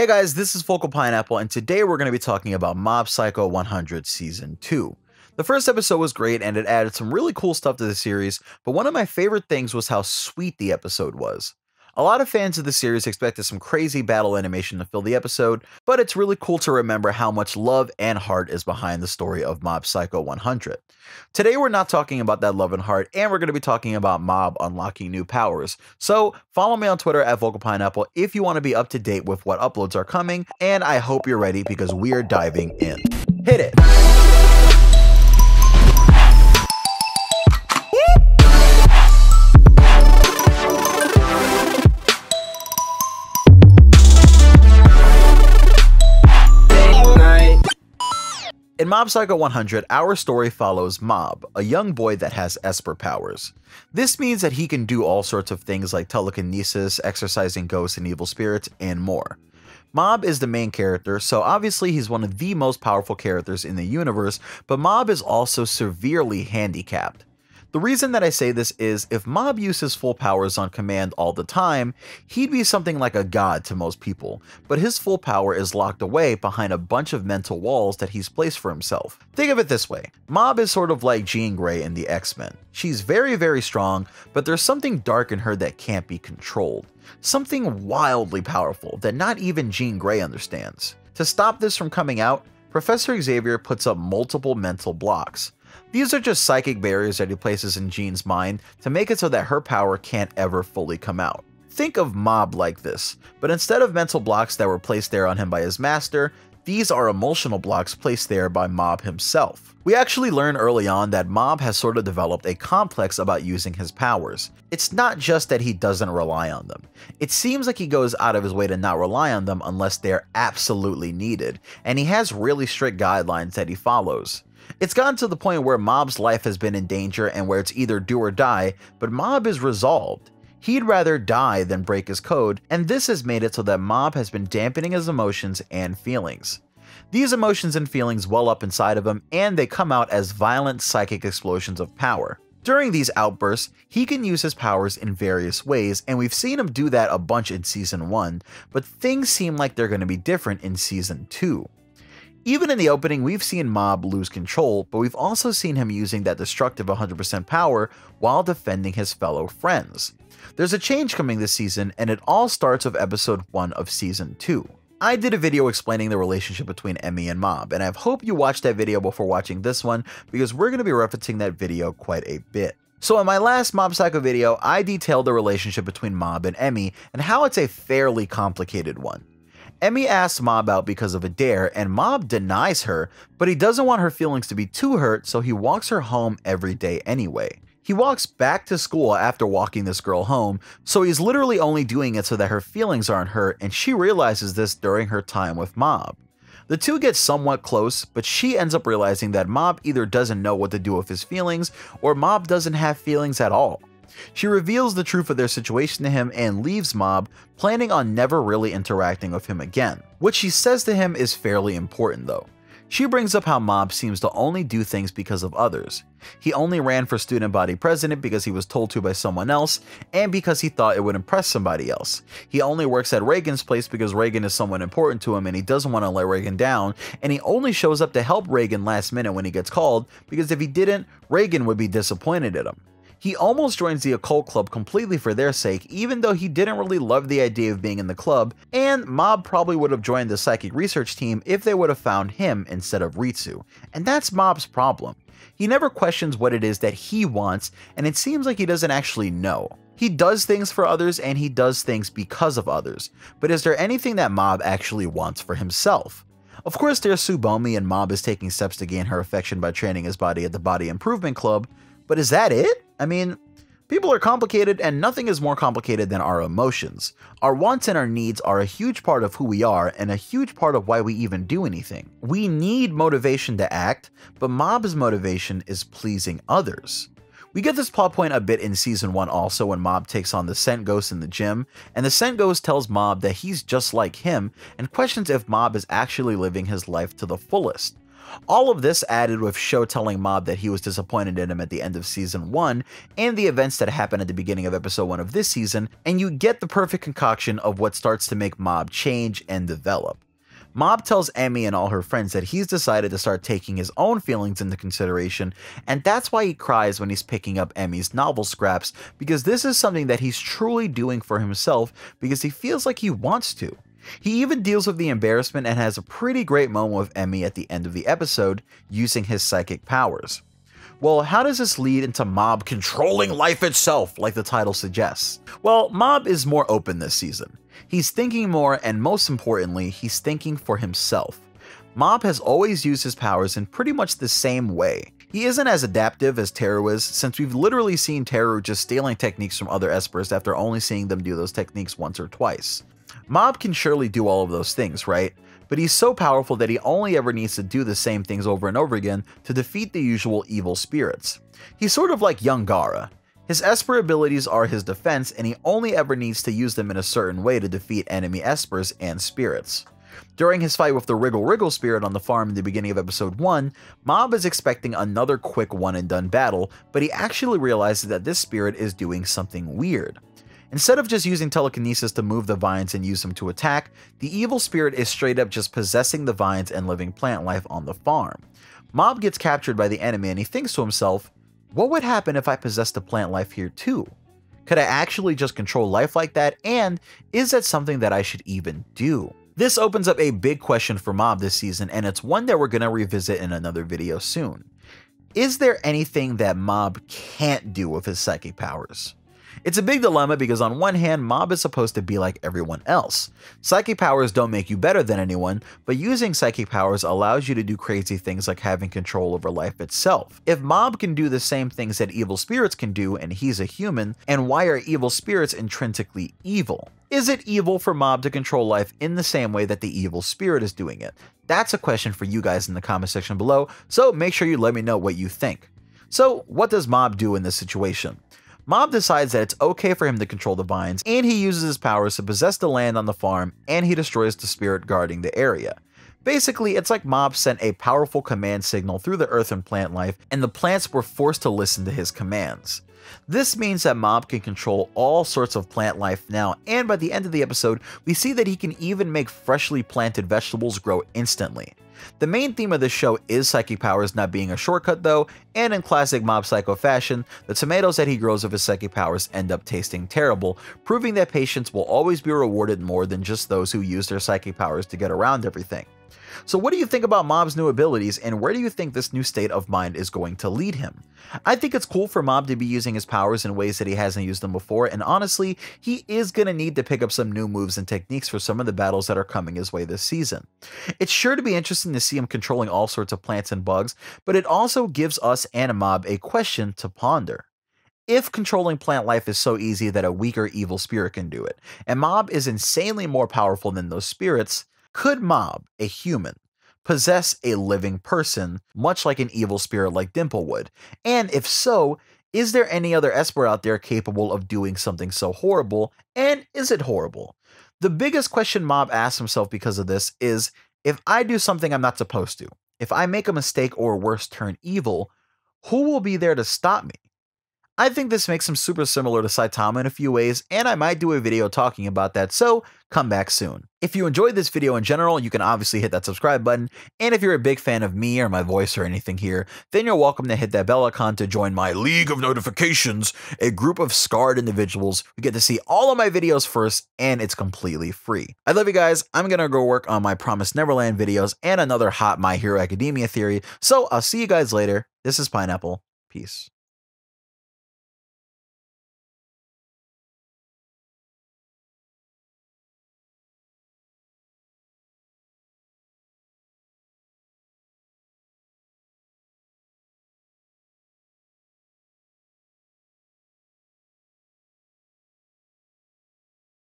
Hey guys, this is Focal Pineapple, and today we're going to be talking about Mob Psycho 100 Season 2. The first episode was great and it added some really cool stuff to the series, but one of my favorite things was how sweet the episode was. A lot of fans of the series expected some crazy battle animation to fill the episode, but it's really cool to remember how much love and heart is behind the story of Mob Psycho 100. Today we're not talking about that love and heart, and we're going to be talking about Mob unlocking new powers. So follow me on Twitter at VocalPineapple if you want to be up to date with what uploads are coming, and I hope you're ready because we're diving in. Hit it! In Mob Psycho 100, our story follows Mob, a young boy that has Esper powers. This means that he can do all sorts of things like telekinesis, exorcising ghosts and evil spirits, and more. Mob is the main character, so obviously he's one of the most powerful characters in the universe, but Mob is also severely handicapped. The reason that I say this is, if Mob used his full powers on command all the time, he'd be something like a god to most people, but his full power is locked away behind a bunch of mental walls that he's placed for himself. Think of it this way, Mob is sort of like Jean Grey in the X-Men. She's very strong, but there's something dark in her that can't be controlled. Something wildly powerful that not even Jean Grey understands. To stop this from coming out, Professor Xavier puts up multiple mental blocks. These are just psychic barriers that he places in Jean's mind to make it so that her power can't ever fully come out. Think of Mob like this, but instead of mental blocks that were placed there on him by his master, these are emotional blocks placed there by Mob himself. We actually learn early on that Mob has sort of developed a complex about using his powers. It's not just that he doesn't rely on them. It seems like he goes out of his way to not rely on them unless they're absolutely needed, and he has really strict guidelines that he follows. It's gotten to the point where Mob's life has been in danger and where it's either do or die, but Mob is resolved. He'd rather die than break his code, and this has made it so that Mob has been dampening his emotions and feelings. These emotions and feelings well up inside of him, and they come out as violent psychic explosions of power. During these outbursts, he can use his powers in various ways, and we've seen him do that a bunch in Season 1, but things seem like they're going to be different in Season 2. Even in the opening, we've seen Mob lose control, but we've also seen him using that destructive 100% power while defending his fellow friends. There's a change coming this season, and it all starts with episode 1 of Season 2. I did a video explaining the relationship between Emmy and Mob, and I hope you watched that video before watching this one, because we're going to be referencing that video quite a bit. So in my last Mob Psycho video, I detailed the relationship between Mob and Emmy, and how it's a fairly complicated one. Emmy asks Mob out because of a dare, and Mob denies her, but he doesn't want her feelings to be too hurt, so he walks her home every day anyway. He walks back to school after walking this girl home, so he's literally only doing it so that her feelings aren't hurt, and she realizes this during her time with Mob. The two get somewhat close, but she ends up realizing that Mob either doesn't know what to do with his feelings, or Mob doesn't have feelings at all. She reveals the truth of their situation to him and leaves Mob, planning on never really interacting with him again. What she says to him is fairly important though. She brings up how Mob seems to only do things because of others. He only ran for student body president because he was told to by someone else, and because he thought it would impress somebody else. He only works at Reagan's place because Reagan is someone important to him and he doesn't want to let Reagan down, and he only shows up to help Reagan last minute when he gets called, because if he didn't, Reagan would be disappointed at him. He almost joins the occult club completely for their sake, even though he didn't really love the idea of being in the club, and Mob probably would have joined the psychic research team if they would have found him instead of Ritsu. And that's Mob's problem. He never questions what it is that he wants, and it seems like he doesn't actually know. He does things for others and he does things because of others, but is there anything that Mob actually wants for himself? Of course there's Tsubomi, and Mob is taking steps to gain her affection by training his body at the Body Improvement Club, but is that it? I mean, people are complicated, and nothing is more complicated than our emotions. Our wants and our needs are a huge part of who we are, and a huge part of why we even do anything. We need motivation to act, but Mob's motivation is pleasing others. We get this plot point a bit in Season 1 also, when Mob takes on the Scent Ghost in the gym, and the Scent Ghost tells Mob that he's just like him, and questions if Mob is actually living his life to the fullest. All of this added with Sho telling Mob that he was disappointed in him at the end of Season 1, and the events that happened at the beginning of Episode 1 of this season, and you get the perfect concoction of what starts to make Mob change and develop. Mob tells Emmy and all her friends that he's decided to start taking his own feelings into consideration, and that's why he cries when he's picking up Emmy's novel scraps, because this is something that he's truly doing for himself because he feels like he wants to. He even deals with the embarrassment and has a pretty great moment with Emmy at the end of the episode, using his psychic powers. Well, how does this lead into Mob controlling life itself, like the title suggests? Well, Mob is more open this season. He's thinking more, and most importantly, he's thinking for himself. Mob has always used his powers in pretty much the same way. He isn't as adaptive as Teru is, since we've literally seen Teru just stealing techniques from other espers after only seeing them do those techniques once or twice. Mob can surely do all of those things, right? But he's so powerful that he only ever needs to do the same things over and over again to defeat the usual evil spirits. He's sort of like young Gaara. His Esper abilities are his defense, and he only ever needs to use them in a certain way to defeat enemy Espers and spirits. During his fight with the Wriggle Wriggle spirit on the farm in the beginning of episode 1, Mob is expecting another quick one and done battle, but he actually realizes that this spirit is doing something weird. Instead of just using telekinesis to move the vines and use them to attack, the evil spirit is straight up just possessing the vines and living plant life on the farm. Mob gets captured by the enemy and he thinks to himself, what would happen if I possessed the plant life here too? Could I actually just control life like that, and is that something that I should even do? This opens up a big question for Mob this season, and it's one that we're going to revisit in another video soon. Is there anything that Mob can't do with his psychic powers? It's a big dilemma because on one hand, Mob is supposed to be like everyone else. Psychic powers don't make you better than anyone, but using psychic powers allows you to do crazy things like having control over life itself. If Mob can do the same things that evil spirits can do and he's a human, and why are evil spirits intrinsically evil? Is it evil for Mob to control life in the same way that the evil spirit is doing it? That's a question for you guys in the comment section below, so make sure you let me know what you think. So what does Mob do in this situation? Mob decides that it's okay for him to control the vines, and he uses his powers to possess the land on the farm, and he destroys the spirit guarding the area. Basically, it's like Mob sent a powerful command signal through the earth and plant life, and the plants were forced to listen to his commands. This means that Mob can control all sorts of plant life now, and by the end of the episode, we see that he can even make freshly planted vegetables grow instantly. The main theme of this show is psychic powers not being a shortcut though, and in classic Mob Psycho fashion, the tomatoes that he grows with his psychic powers end up tasting terrible, proving that patients will always be rewarded more than just those who use their psychic powers to get around everything. So what do you think about Mob's new abilities, and where do you think this new state of mind is going to lead him? I think it's cool for Mob to be using his powers in ways that he hasn't used them before, and honestly, he is going to need to pick up some new moves and techniques for some of the battles that are coming his way this season. It's sure to be interesting to see him controlling all sorts of plants and bugs, but it also gives us and Mob a question to ponder. If controlling plant life is so easy that a weaker evil spirit can do it, and Mob is insanely more powerful than those spirits, could Mob, a human, possess a living person, much like an evil spirit like Dimple would? And if so, is there any other Esper out there capable of doing something so horrible, and is it horrible? The biggest question Mob asks himself because of this is, if I do something I'm not supposed to, if I make a mistake or worse turn evil, who will be there to stop me? I think this makes him super similar to Saitama in a few ways, and I might do a video talking about that, so come back soon. If you enjoyed this video in general, you can obviously hit that subscribe button, and if you're a big fan of me or my voice or anything here, then you're welcome to hit that bell icon to join my League of Notifications, a group of scarred individuals who get to see all of my videos first, and it's completely free. I love you guys. I'm gonna go work on my Promised Neverland videos and another hot My Hero Academia theory, so I'll see you guys later. This is Pineapple. Peace.